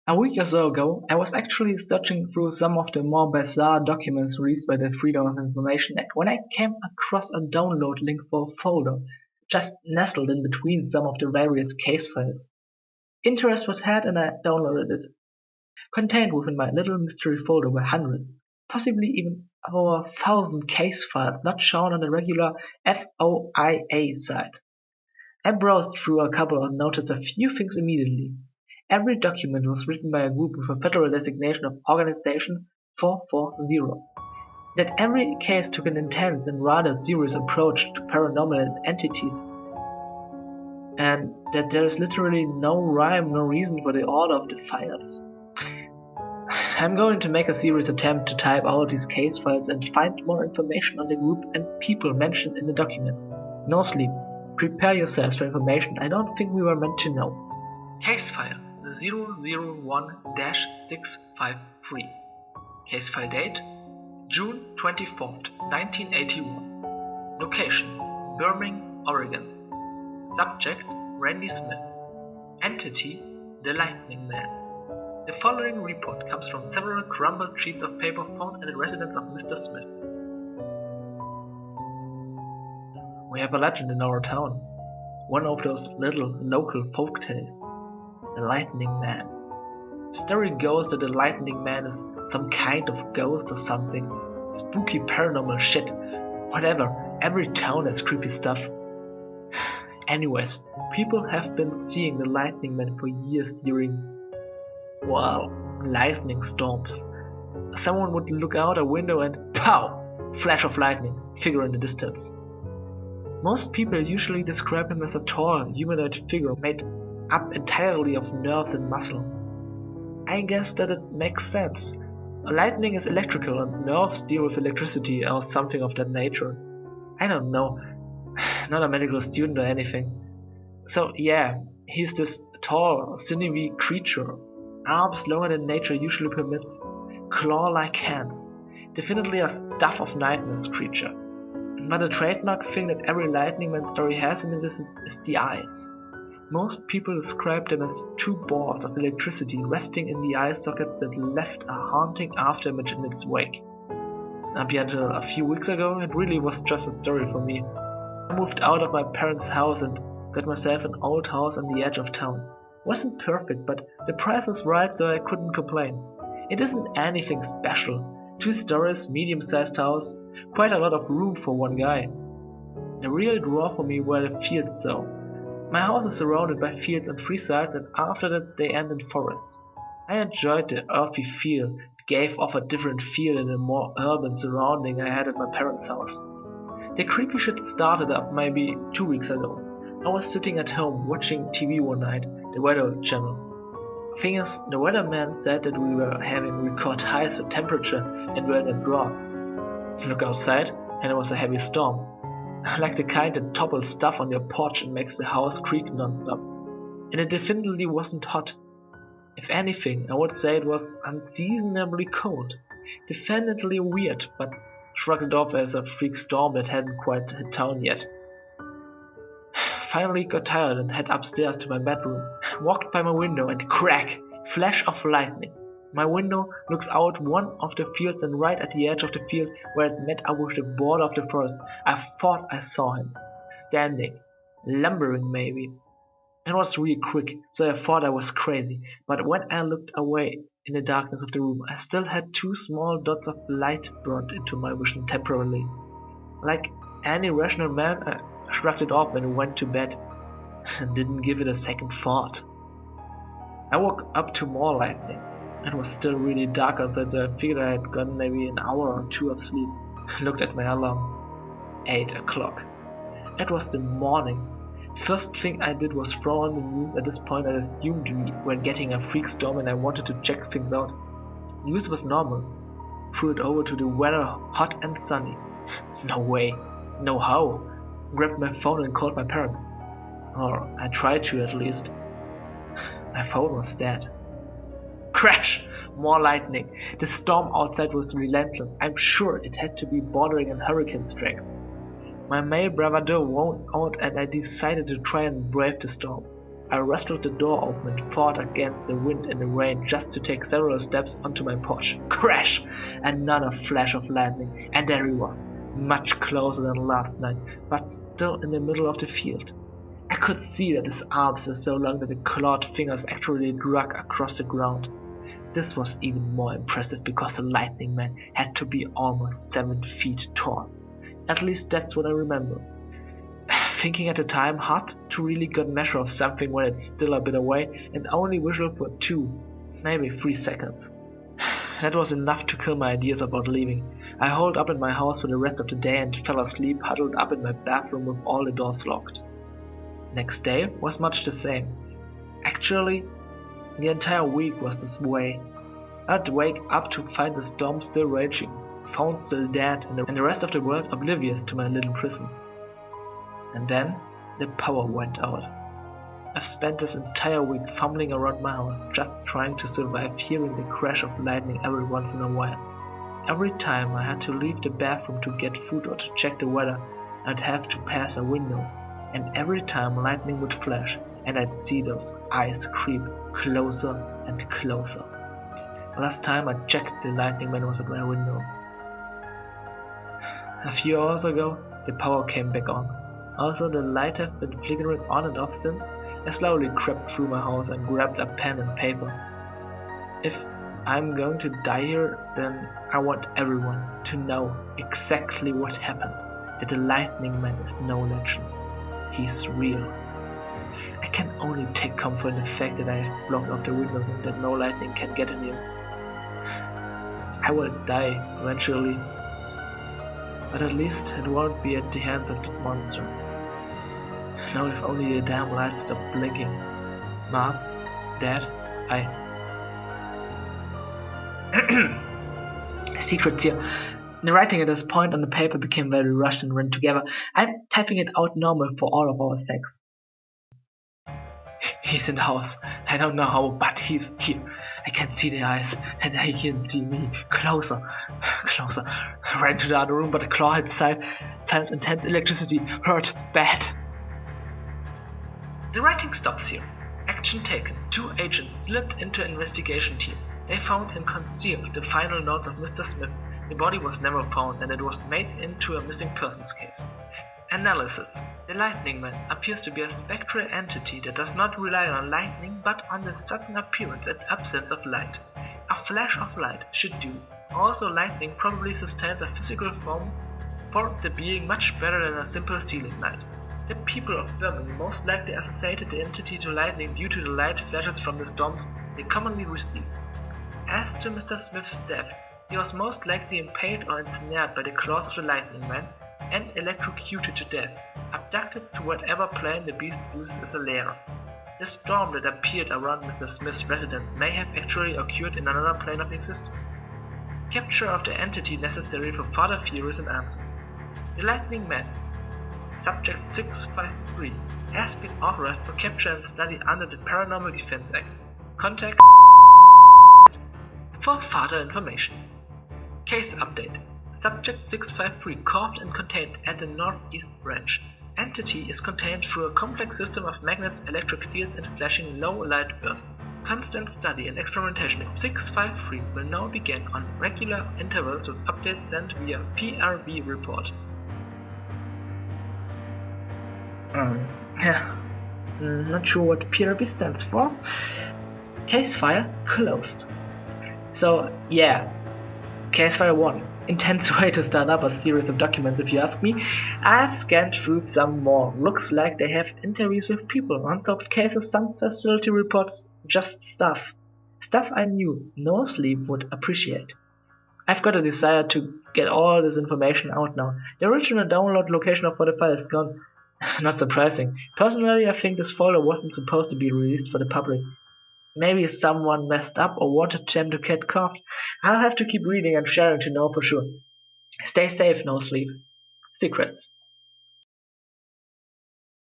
A week or so ago, I was actually searching through some of the more bizarre documents released by the Freedom of Information Act when I came across a download link for a folder just nestled in between some of the various case files. Interest was had and I downloaded it. Contained within my little mystery folder were hundreds, possibly even over 1,000 case files not shown on the regular FOIA site. I browsed through a couple and noticed a few things immediately. Every document was written by a group with a federal designation of Organization 440. That every case took an intense and rather serious approach to paranormal entities, and that there is literally no rhyme nor reason for the order of the files. I'm going to make a serious attempt to type out these case files and find more information on the group and people mentioned in the documents. No sleep. Prepare yourselves for information I don't think we were meant to know. Case file 001-653. Case file date June 24th, 1981. Location Birmingham, Oregon. Subject Randy Smith. Entity The Lightning Man. The following report comes from several crumpled sheets of paper found at the residence of Mr. Smith. We have a legend in our town, one of those little local folk tales, the Lightning Man. The story goes that the Lightning Man is some kind of ghost or something, spooky paranormal shit, whatever, every town has creepy stuff. Anyways, people have been seeing the Lightning Man for years during, well, lightning storms. Someone would look out a window and pow! Flash of lightning, figure in the distance. Most people usually describe him as a tall, humanoid figure made up entirely of nerves and muscle. I guess that it makes sense. Lightning is electrical and nerves deal with electricity or something of that nature. I don't know, not a medical student or anything. So yeah, he's this tall, sinewy creature, arms longer than nature usually permits, claw-like hands, definitely a stuff of nightmares creature. But the trademark thing that every Lightning Man story has in it is the eyes. Most people describe them as two balls of electricity resting in the eye sockets that left a haunting afterimage in its wake. Up until a few weeks ago, it really was just a story for me. I moved out of my parents' house and got myself an old house on the edge of town. Wasn't perfect, but the price was right, so I couldn't complain. It isn't anything special. 2 stories, medium-sized house, quite a lot of room for one guy. The real draw for me were the fields though. My house is surrounded by fields on 3 sides and after that they end in forest. I enjoyed the earthy feel, it gave off a different feel than the more urban surrounding I had at my parents' house. The creepy shit started up maybe 2 weeks ago. I was sitting at home watching TV one night, the Weather Channel. Thing is, the weatherman said that we were having record highs for temperature and were in a drought. Look outside, and it was a heavy storm. Like the kind that topples stuff on your porch and makes the house creak non-stop. And it definitely wasn't hot. If anything, I would say it was unseasonably cold. Definitely weird, but shrugged it off as a freak storm that hadn't quite hit town yet. Finally got tired and head upstairs to my bedroom. Walked by my window and crack! Flash of lightning. My window looks out one of the fields and right at the edge of the field where it met up with the border of the forest, I thought I saw him. Standing. Lumbering maybe. It was really quick, so I thought I was crazy, but when I looked away in the darkness of the room, I still had 2 small dots of light burned into my vision temporarily. Like any rational man, I shrugged it off and went to bed, and didn't give it a second thought. I woke up to more lightning. It was still really dark outside, so I figured I had gotten maybe an hour or 2 of sleep. I looked at my alarm. 8 o'clock. It was the morning. First thing I did was throw on the news. At this point I assumed we were getting a freak storm and I wanted to check things out. News was normal. Threw it over to the weather, hot and sunny. No way. No how. Grabbed my phone and called my parents. Or I tried to at least. My phone was dead. Crash! More lightning. The storm outside was relentless. I'm sure it had to be bordering on hurricane strength. My male bravado won out and I decided to try and brave the storm. I wrestled the door open and fought against the wind and the rain just to take several steps onto my porch. Crash! Another flash of lightning, and there he was, much closer than last night, but still in the middle of the field. I could see that his arms were so long that the clawed fingers actually dragged across the ground. This was even more impressive because the lightning man had to be almost 7 feet tall. At least that's what I remember. Thinking at the time, hard to really get measure of something when it's still a bit away and only visual for 2, maybe 3 seconds. That was enough to kill my ideas about leaving. I holed up in my house for the rest of the day and fell asleep huddled up in my bathroom with all the doors locked. Next day was much the same. Actually, the entire week was this way. I'd wake up to find the storm still raging, phone still dead, and the rest of the world oblivious to my little prison. And then the power went out. I've spent this entire week fumbling around my house just trying to survive hearing the crash of lightning every once in a while. Every time I had to leave the bathroom to get food or to check the weather, I'd have to pass a window, and every time lightning would flash and I'd see those eyes creep closer and closer. Last time I checked, the lightning man was at my window. A few hours ago, the power came back on. Also, the light have been flickering on and off since. I slowly crept through my house and grabbed a pen and paper. If I'm going to die here, then I want everyone to know exactly what happened. That the lightning man is no legend. He's real. I can only take comfort in the fact that I have blocked off the windows and that no lightning can get in here. I will die eventually, but at least it won't be at the hands of that monster. Now if only the damn lights stop blinking. Mom, Dad, Secrets here. The writing at this point on the paper became very rushed and ran together. I'm typing it out normal for all of our sakes. He's in the house. I don't know how, but he's here. I can see the eyes, and he can see me. Closer, closer. I ran to the other room, but the claw inside felt intense electricity. Hurt bad. The writing stops here. Action taken. 2 agents slipped into an investigation team. They found and concealed the final notes of Mr. Smith. The body was never found, and it was made into a missing persons case. Analysis. The lightning man appears to be a spectral entity that does not rely on lightning but on the sudden appearance and absence of light. A flash of light should do. Also, lightning probably sustains a physical form for the being much better than a simple ceiling light. The people of Birmingham most likely associated the entity to lightning due to the light flashes from the storms they commonly receive. As to Mr. Smith's death, he was most likely impaled or ensnared by the claws of the lightning man and electrocuted to death, abducted to whatever plane the beast uses as a lair. The storm that appeared around Mr. Smith's residence may have actually occurred in another plane of existence. Capture of the entity necessary for further theories and answers. The lightning man, Subject 653, has been authorized for capture and study under the Paranormal Defense Act. Contact for further information. Case update. Subject 653 carved and contained at the northeast branch. Entity is contained through a complex system of magnets, electric fields, and flashing low light bursts. Constant study and experimentation of 653 will now begin on regular intervals with updates sent via PRV report. Not sure what PRV stands for. Case file closed. So yeah, case file 1. Intense way to start up a series of documents if you ask me. I've scanned through some more. Looks like they have interviews with people, unsolved cases, some facility reports, just stuff. Stuff I knew no sleep would appreciate. I've got a desire to get all this information out now. The original download location for the file is gone. Not surprising. Personally, I think this folder wasn't supposed to be released for the public. Maybe someone messed up or wanted them to get caught. I'll have to keep reading and sharing to know for sure. Stay safe, no sleep. Secrets.